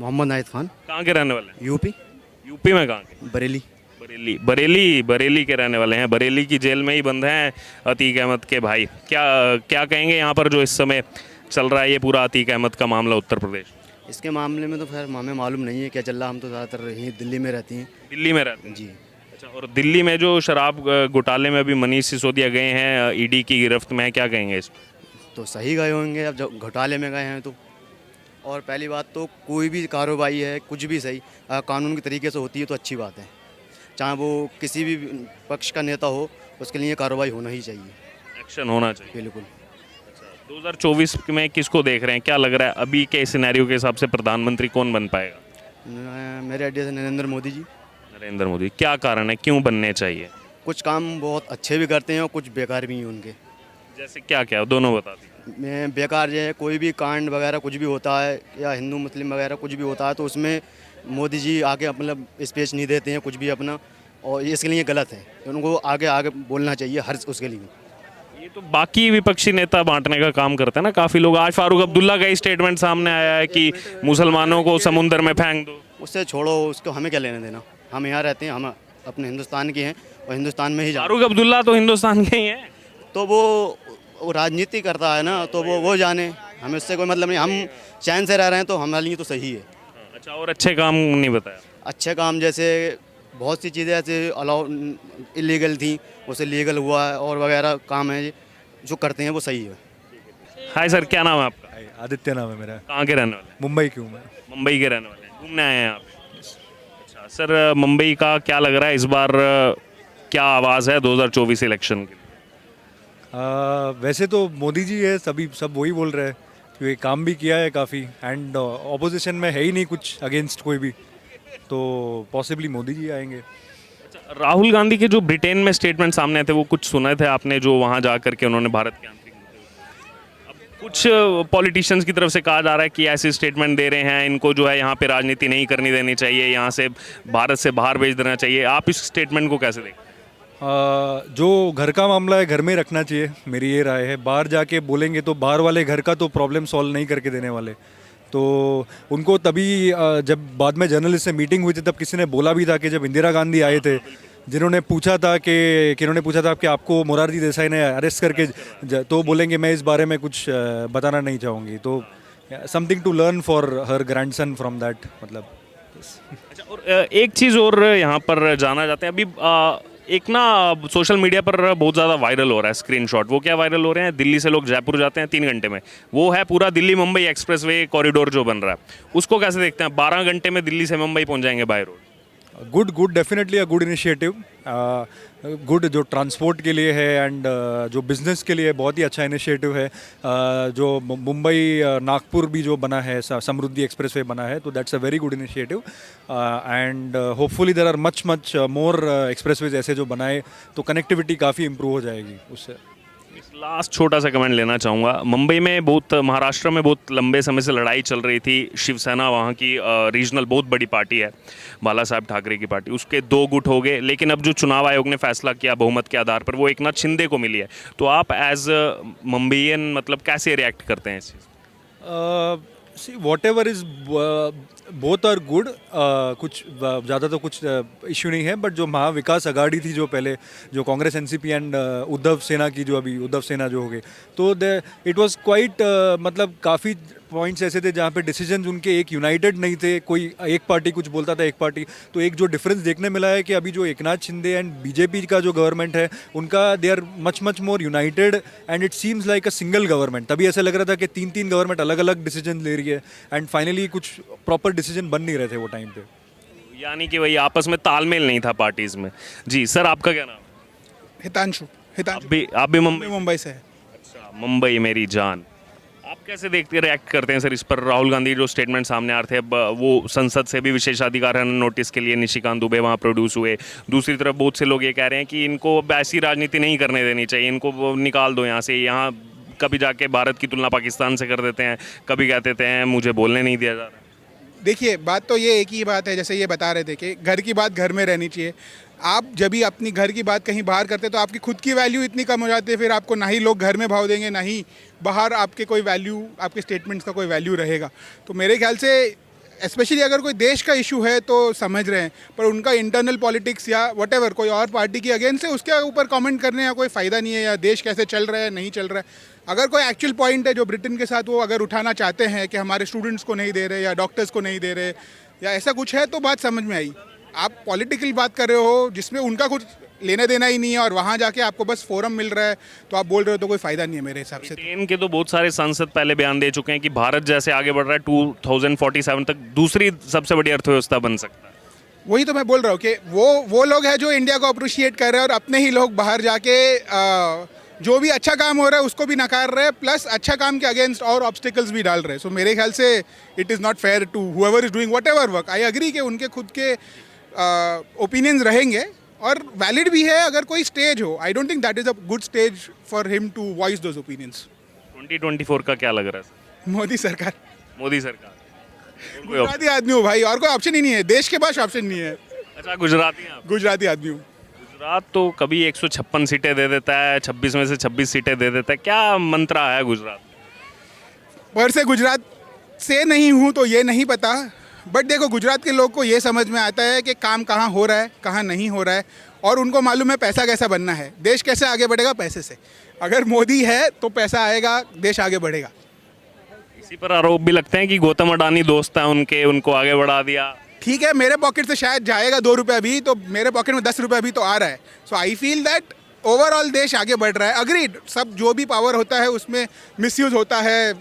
मोहम्मद नाहिद खान। कहाँ के रहने वाले हैं? यूपी। यूपी में कहाँ के? बरेली। बरेली बरेली बरेली के रहने वाले हैं। बरेली की जेल में ही बंद हैं अतीक अहमद के भाई। क्या क्या कहेंगे यहाँ पर जो इस समय चल रहा है ये पूरा अतीक अहमद का मामला उत्तर प्रदेश? इसके मामले में तो खैर हमें मालूम नहीं है क्या चल रहा, हम तो ज़्यादातर यहीं दिल्ली में रहती हैं। दिल्ली में रहते हैं? जी। अच्छा, और दिल्ली में जो शराब घोटाले में अभी मनीष सिसोदिया गए हैं ईडी की गिरफ्त में, क्या कहेंगे इस पर? तो सही गए होंगे, अब जब घोटाले में गए हैं तो। और पहली बात तो कोई भी कार्रवाई है कुछ भी सही कानून के तरीके से होती है तो अच्छी बात है। चाहे वो किसी भी पक्ष का नेता हो उसके लिए कार्रवाई होना ही चाहिए। एक्शन होना चाहिए। बिल्कुल। 2024 में किसको देख रहे हैं? क्या लग रहा है अभी के सिनेरियो के हिसाब से प्रधानमंत्री कौन बन पाएगा? मेरे आइडिया से नरेंद्र मोदी जी। नरेंद्र मोदी। क्या कारण है, क्यों बनने चाहिए? कुछ काम बहुत अच्छे भी करते हैं और कुछ बेकार भी हैं उनके। जैसे क्या क्या दोनों बता दीजिए। में बेकार जो है कोई भी कांड वगैरह कुछ भी होता है या हिंदू मुस्लिम वगैरह कुछ भी होता है तो उसमें मोदी जी आगे मतलब स्पेच नहीं देते हैं कुछ भी अपना, और ये इसके लिए गलत है। उनको आगे आगे बोलना चाहिए हर उसके लिए। ये तो बाकी विपक्षी नेता बांटने का काम करते हैं ना काफ़ी लोग। आज फारूक अब्दुल्ला का ही स्टेटमेंट सामने आया है कि मुसलमानों को समुंदर में फेंक दो। उससे छोड़ो, उसको हमें क्या लेना देना। हम यहाँ रहते हैं, हम अपने हिंदुस्तान के हैं और हिंदुस्तान में ही जा। फारूक अब्दुल्ला तो हिंदुस्तान के ही हैं। तो वो राजनीति करता है ना, तो वो जाने, हमें उससे कोई मतलब नहीं। हम चैन से रह रहे हैं तो हमारे लिए तो सही है। अच्छा, और अच्छे काम नहीं बताया? अच्छे काम जैसे बहुत सी चीज़ें ऐसे अलाउ इलीगल थी उसे लीगल हुआ है, और वगैरह काम है जो करते हैं वो सही है। हाय सर, क्या नाम है आपका? आदित्य नाम है मेरा। कहाँ के रहने वाले हैं? मुंबई क्यों मैं। मुंबई के रहने वाले हैं, घूमने आए हैं यहाँ पे? अच्छा सर, मुंबई का क्या लग रहा है इस बार क्या आवाज़ है 2024 इलेक्शन के लिए? वैसे तो मोदी जी है, सब वही बोल रहे हैं कि काम भी किया है काफ़ी, एंड ऑपोजिशन में है ही नहीं कुछ अगेंस्ट कोई भी, तो पॉसिबली मोदी जी आएंगे। अच्छा, राहुल गांधी के जो ब्रिटेन में स्टेटमेंट सामने आए थे वो कुछ सुने थे आपने, जो वहाँ जा करके उन्होंने भारत के आंतरिक मुद्दे उठाए? अब कुछ पॉलिटिशियंस की तरफ से कहा जा रहा है कि ऐसे स्टेटमेंट दे रहे हैं, इनको जो है यहाँ पे राजनीति नहीं करनी देनी चाहिए, यहाँ से भारत से बाहर भेज देना चाहिए। आप इस स्टेटमेंट को कैसे देखते हैं? जो घर का मामला है घर में रखना चाहिए, मेरी ये राय है। बाहर जाके बोलेंगे तो बाहर वाले घर का तो प्रॉब्लम सॉल्व नहीं करके देने वाले। तो उनको तभी जब बाद में जर्नलिस्ट से मीटिंग हुई थी तब किसी ने बोला भी था कि जब इंदिरा गांधी आए थे, जिन्होंने पूछा था कि आपको मोरारजी देसाई ने अरेस्ट करके तो बोलेंगे मैं इस बारे में कुछ बताना नहीं चाहूँगी। तो something to learn for her grandson from that, मतलब। अच्छा, और एक चीज़ और यहाँ पर जाना चाहते हैं अभी। एक ना सोशल मीडिया पर बहुत ज़्यादा वायरल हो रहा है स्क्रीनशॉट। वो क्या वायरल हो रहे हैं? दिल्ली से लोग जयपुर जाते हैं 3 घंटे में। वो है पूरा दिल्ली मुंबई एक्सप्रेसवे कॉरिडोर जो बन रहा है, उसको कैसे देखते हैं? 12 घंटे में दिल्ली से मुंबई पहुंच जाएंगे by road. Good, definitely a good initiative. Good जो ट्रांसपोर्ट के लिए है एंड जो बिज़नेस के लिए बहुत ही अच्छा इनिशिएटिव है। जो मुंबई नागपुर भी जो बना है, समृद्धि एक्सप्रेसवे बना है, तो that's a very good initiative. And hopefully there are much more expressways ऐसे जो बनाए तो कनेक्टिविटी काफ़ी इम्प्रूव हो जाएगी उससे। लास्ट छोटा सा कमेंट लेना चाहूँगा। मुंबई में महाराष्ट्र में बहुत लंबे समय से लड़ाई चल रही थी। शिवसेना वहाँ की रीजनल बहुत बड़ी पार्टी है, बाला साहब ठाकरे की पार्टी, उसके 2 गुट हो गए। लेकिन अब जो चुनाव आयोग ने फैसला किया बहुमत के आधार पर, वो एकनाथ शिंदे को मिली है। तो आप एज मुंबईयन मतलब कैसे रिएक्ट करते हैं इस चीज़? See whatever is both are good. कुछ ज़्यादा तो कुछ इश्यू नहीं है, बट जो महाविकास अघाड़ी थी जो पहले, जो कांग्रेस एनसीपी एंड उद्धव सेना की, जो अभी उद्धव सेना जो हो गए, तो इट वाज क्वाइट मतलब काफ़ी पॉइंट्स ऐसे थे जहाँ पे डिसीजंस उनके एक यूनाइटेड नहीं थे। कोई एक पार्टी कुछ बोलता था, एक पार्टी। तो एक जो डिफरेंस देखने मिला है कि अभी जो एकनाथ शिंदे एंड बीजेपी का जो गवर्नमेंट है उनका, they are much more united and it seems like a single government. तभी ऐसा लग रहा था कि 3 गवर्नमेंट अलग अलग डिसीजन ले रही है एंड फाइनली कुछ प्रॉपर डिसीजन बन नहीं रहे थे वो टाइम पे। यानी कि वही आपस में तालमेल नहीं था पार्टीज में। जी सर, आपका क्या नाम है? हितांशु। आप भी मुंबई से है। अच्छा, मुंबई मेरी जान। आप कैसे देखते रिएक्ट करते हैं सर इस पर? राहुल गांधी जो स्टेटमेंट सामने आ रहे थे, अब वो संसद से भी विशेषाधिकार नोटिस के लिए निशिकांत दुबे वहाँ प्रोड्यूस हुए। दूसरी तरफ बहुत से लोग ये कह रहे हैं कि इनको अब ऐसी राजनीति नहीं करने देनी चाहिए, इनको वो निकाल दो यहाँ से। यहाँ कभी जाके भारत की तुलना पाकिस्तान से कर देते हैं, कभी कह देते हैं मुझे बोलने नहीं दिया जा रहा। देखिए, बात तो ये एक ही बात है, जैसे ये बता रहे थे कि घर की बात घर में रहनी चाहिए। आप जब भी अपनी घर की बात कहीं बाहर करते तो आपकी खुद की वैल्यू इतनी कम हो जाती है, फिर आपको ना ही लोग घर में भाव देंगे, ना ही बाहर आपके कोई वैल्यू, आपके स्टेटमेंट्स का कोई वैल्यू रहेगा। तो मेरे ख्याल से स्पेशली अगर कोई देश का इशू है तो समझ रहे हैं, पर उनका इंटरनल पॉलिटिक्स या व्हाटएवर कोई और पार्टी की अगेंस्ट है उसके ऊपर कमेंट करने का कोई फ़ायदा नहीं है, या देश कैसे चल रहा है नहीं चल रहा है। अगर कोई एक्चुअल पॉइंट है जो ब्रिटेन के साथ वो अगर उठाना चाहते हैं कि हमारे स्टूडेंट्स को नहीं दे रहे या डॉक्टर्स को नहीं दे रहे या ऐसा कुछ है, तो बात समझ में आई। आप पॉलिटिकल बात कर रहे हो जिसमें उनका कुछ लेना देना ही नहीं है और वहाँ जाके आपको बस फोरम मिल रहा है तो आप बोल रहे हो, तो कोई फ़ायदा नहीं है मेरे हिसाब से। ब्रिटेन के तो बहुत सारे सांसद पहले बयान दे चुके हैं कि भारत जैसे आगे बढ़ रहा है 2047 तक दूसरी सबसे बड़ी अर्थव्यवस्था बन सकता है। वही तो मैं बोल रहा हूँ कि वो लोग हैं जो इंडिया को अप्रिशिएट कर रहे हैं और अपने ही लोग बाहर जाके जो भी अच्छा काम हो रहा है उसको भी नकार रहे हैं, प्लस अच्छा काम के अगेंस्ट और ऑब्स्टिकल्स भी डाल रहे हैं। सो मेरे ख्याल से it is not fair to whoever is doing whatever work. I agree कि उनके खुद के ओपिनियंस रहेंगे और वैलिड भी है अगर कोई स्टेज हो। I don't think that is a good stage for him to voice those opinions. 2024 का क्या लग रहा है सर? मोदी सरकार, मोदी सरकार। गुजराती आदमी हो भाई, और कोई ऑप्शन ही नहीं है, देश के पास ऑप्शन नहीं है। अच्छा, गुजराती हैं आप? गुजराती आदमी हूँ। गुजरात तो कभी 156 सीटें दे देता है, 26 में से 26 सीटें दे देता है, क्या मंत्रा है गुजरात? पर से गुजरात से नहीं हूँ तो ये नहीं पता, बट देखो गुजरात के लोग को ये समझ में आता है कि काम कहाँ हो रहा है कहाँ नहीं हो रहा है, और उनको मालूम है पैसा कैसा बनना है, देश कैसे आगे बढ़ेगा पैसे से। अगर मोदी है तो पैसा आएगा, देश आगे बढ़ेगा। इसी पर आरोप भी लगते हैं कि गौतम अडानी दोस्त हैं उनके, उनको आगे बढ़ा दिया। ठीक है, मेरे पॉकेट से शायद जाएगा 2 रुपये भी, तो मेरे पॉकेट में 10 रुपये भी तो आ रहा है। सो आई फील दैट ओवरऑल देश आगे बढ़ रहा है। अग्रीड, सब जो भी पावर होता है उसमें मिसयूज होता है,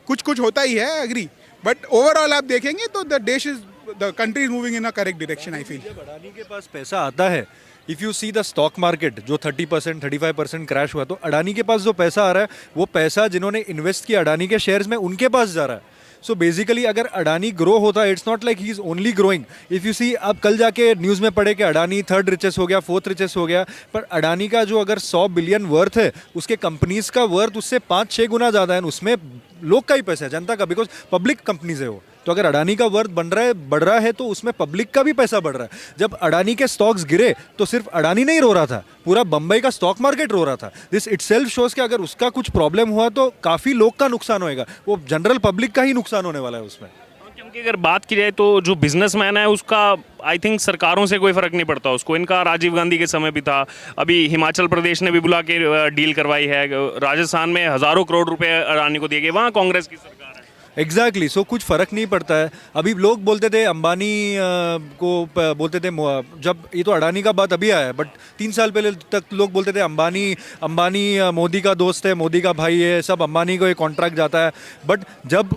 कुछ होता ही है, अग्री, बट ओवरऑल आप देखेंगे तो the country is moving in a correct direction. I feel जब अडानी के पास पैसा आता है, if you see the stock market जो 30% 35% क्रैश हुआ, तो अडानी के पास जो पैसा आ रहा है वो पैसा जिन्होंने इन्वेस्ट किया अडानी के शेयर्स में उनके पास जा रहा है। सो बेसिकली अगर अडानी ग्रो होता है, it's not like he is only growing. If you see, अब कल जाके न्यूज़ में पढ़े कि अडानी 3rd रिचेस्ट हो गया, 4th रिचेस्ट हो गया, पर अडानी का जो अगर 100 बिलियन वर्थ है, उसके कंपनीज का वर्थ उससे 5-6 गुना ज़्यादा है, उसमें लोग का ही पैसा है, जनता का, बिकॉज पब्लिक कंपनीज है वो। तो अगर अडानी का वर्थ बढ़ रहा है तो उसमें पब्लिक का भी पैसा बढ़ रहा है। जब अडानी के स्टॉक्स गिरे तो सिर्फ अडानी नहीं रो रहा था, पूरा बम्बई का स्टॉक मार्केट रो रहा था। दिस इटसेल्फ शोज कि अगर उसका कुछ प्रॉब्लम हुआ तो काफ़ी लोग का नुकसान होएगा, वो जनरल पब्लिक का ही नुकसान होने वाला है उसमें। क्योंकि अगर बात की जाए तो जो बिजनेसमैन है उसका आई थिंक सरकारों से कोई फर्क नहीं पड़ता उसको। इनका राजीव गांधी के समय भी था, अभी हिमाचल प्रदेश ने भी बुला के डील करवाई है, राजस्थान में हज़ारों करोड़ रुपए अडानी को दिए गए, वहाँ कांग्रेस की सरकार है। एग्जैक्टली, सो कुछ फ़र्क नहीं पड़ता है। अभी लोग बोलते थे अंबानी बोलते थे, जब ये तो अडानी का बात अभी आया है, बट 3 साल पहले तक लोग बोलते थे अंबानी मोदी का दोस्त है, मोदी का भाई है, सब अंबानी को ये कॉन्ट्रैक्ट जाता है। बट जब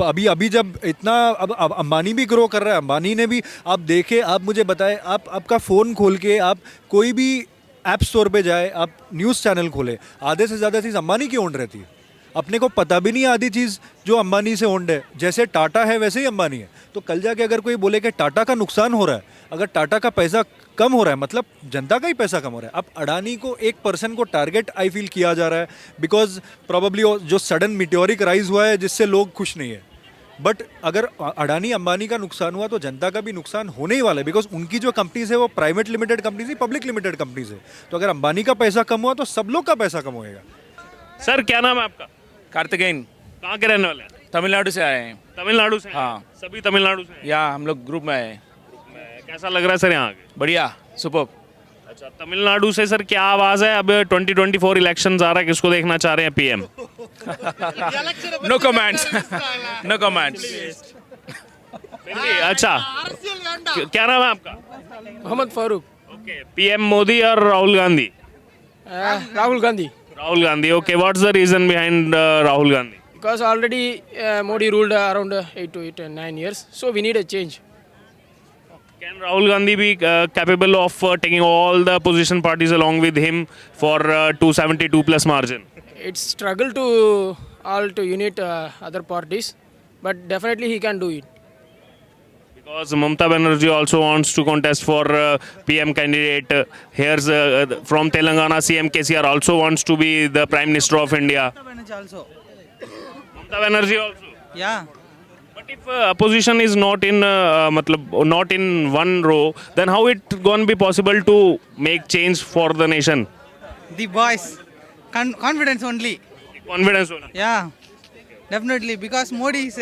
अभी जब इतना अब अंबानी भी ग्रो कर रहा है, अंबानी ने भी, आप देखे, आप मुझे बताएं, आप आपका फ़ोन खोल के आप कोई भी ऐप स्टोर पे जाए, आप न्यूज़ चैनल खोले, आधे से ज़्यादा चीज़ अंबानी की ओन रहती है। अपने को पता भी नहीं आधी चीज़ जो अंबानी से ओन्ड है। जैसे टाटा है वैसे ही अंबानी है। तो कल जाके अगर कोई बोले कि टाटा का नुकसान हो रहा है, अगर टाटा का पैसा कम हो रहा है, मतलब जनता का ही पैसा कम हो रहा है। अब अडानी को एक पर्सन को टारगेट आई फील किया जा रहा है, बिकॉज प्रॉबली जो सडन मिट्योरिक राइज हुआ है जिससे लोग खुश नहीं है। बट अगर अडानी अंबानी का नुकसान हुआ तो जनता का भी नुकसान होने ही वाला है, बिकॉज उनकी जो कंपनीज है वो प्राइवेट लिमिटेड कंपनीज है, पब्लिक लिमिटेड कंपनीज है। तो अगर अंबानी का पैसा कम हुआ तो सब लोग का पैसा कम होएगा। सर क्या नाम है आपका? कार्तिकेयन, कहाँ के रहने वाले हैं? तमिलनाडु से आए हैं। तमिलनाडु से? हाँ। सभी तमिलनाडु से हैं? या हम लोग ग्रुप में आए हैं। कैसा लग रहा है सर यहाँ आके? बढ़िया, सुपर। अच्छा, तमिलनाडु से सर क्या आवाज़ है? अब 2024 इलेक्शन आ रहा है, किसको देखना चाह रहे हैं PM? No comments, no comments. अच्छा, क्या नाम है आपका? मोहम्मद फारूक। ओके, पीएम मोदी और Rahul Gandhi? Rahul Gandhi, Rahul Gandhi, okay. What's the reason behind Rahul Gandhi? because already Modi ruled around 8 to 9 years, so we need a change. Can Rahul Gandhi be capable of taking all the opposition parties along with him for 272 plus margin? It's struggle to all to unite other parties, but definitely he can do it. Because Mamata Banerjee also wants to contest for PM candidate. Here's from Telangana, CM KCR also wants to be the Prime Minister of India. Also. Mamata Banerjee also. Yeah. But if opposition is not in not in one row, then how it going to be possible to make change for the nation? The voice. Confidence only. Confidence only. Yeah. Definitely, because Modi is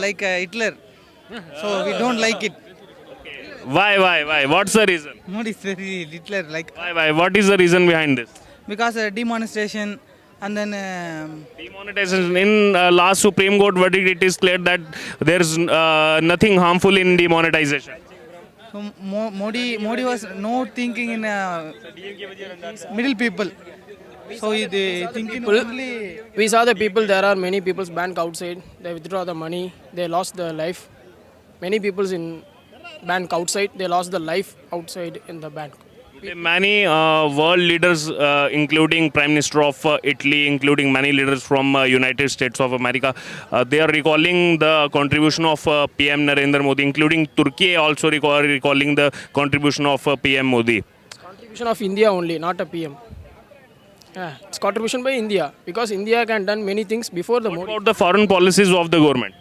like Hitler, so we don't like it. Why? What's the reason? Modi is very Hitler, like Why? What is the reason behind this? because demonetization and then Demonetization. In last Supreme Court verdict, it is clear that there's nothing harmful in demonetization. so Modi was no thinking in middle people. So he they thinking only We saw the people, there are many people's bank outside, they withdraw the money, they lost their life. Many people's in bank outside, they lost the life outside in the bank. Many world leaders, including Prime Minister of Italy, including many leaders from United States of America, they are recalling the contribution of PM Narendra Modi, including Turkey also recalling the contribution of PM Modi. Contribution of India only, not a PM. Yeah, it's contribution by India because India can done many things before the What Modi. about the foreign policies of the government?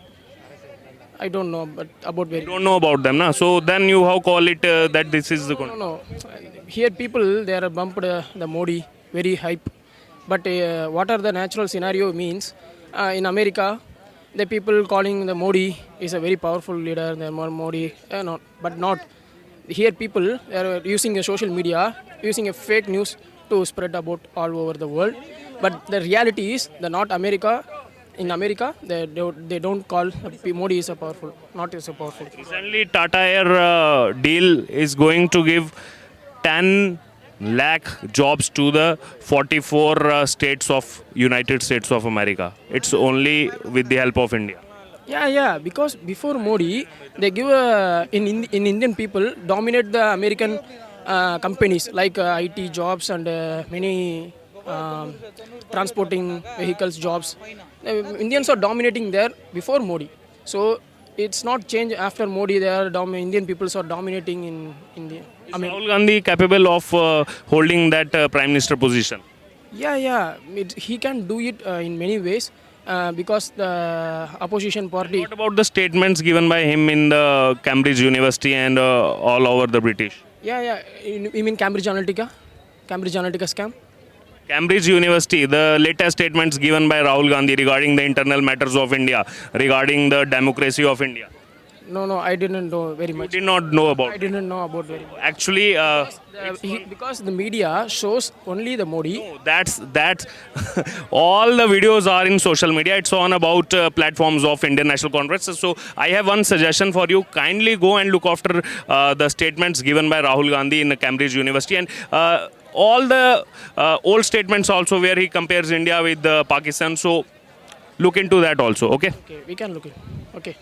I don't know, but about very. You don't know about them, na? So then you how call it that this is the No. Here people they are bumped the Modi very hype, but what are the natural scenario means in America, the people calling the Modi is a very powerful leader. The Modi, no, but not here. People they are using a social media, using a fake news to spread about all over the world. But the reality is the not America. In America, they don't call Modi is a powerful, not is a powerful. Recently, Tata Air deal is going to give 10 lakh jobs to the 44 states of United States of America. It's only with the help of India. Yeah, because before Modi, they give in Indian people dominate the American companies like IT jobs and many transporting vehicles jobs. Indians are dominating there before Modi. So it's not change after Modi. They are Indian peoples are dominating in India. Is Rahul Gandhi capable of holding that Prime Minister position? Yeah. He can do it in many ways because the opposition party. What about the statements given by him in the Cambridge University and all over the British? Yeah. You mean Cambridge Analytica? Cambridge Analytica scam? Cambridge University, the latest statements given by Rahul Gandhi regarding the internal matters of India, regarding the democracy of India. No, I didn't know very You much. did not know about I it. didn't know about very much. Actually, Because the media shows only the Modi. that's all the videos are in social media. It's on about platforms of Indian National Congress. So I have one suggestion for you. Kindly go and look after the statements given by Rahul Gandhi in Cambridge University and all the old statements also where he compares India with Pakistan. So look into that also. Okay. Okay, we can look it. Okay.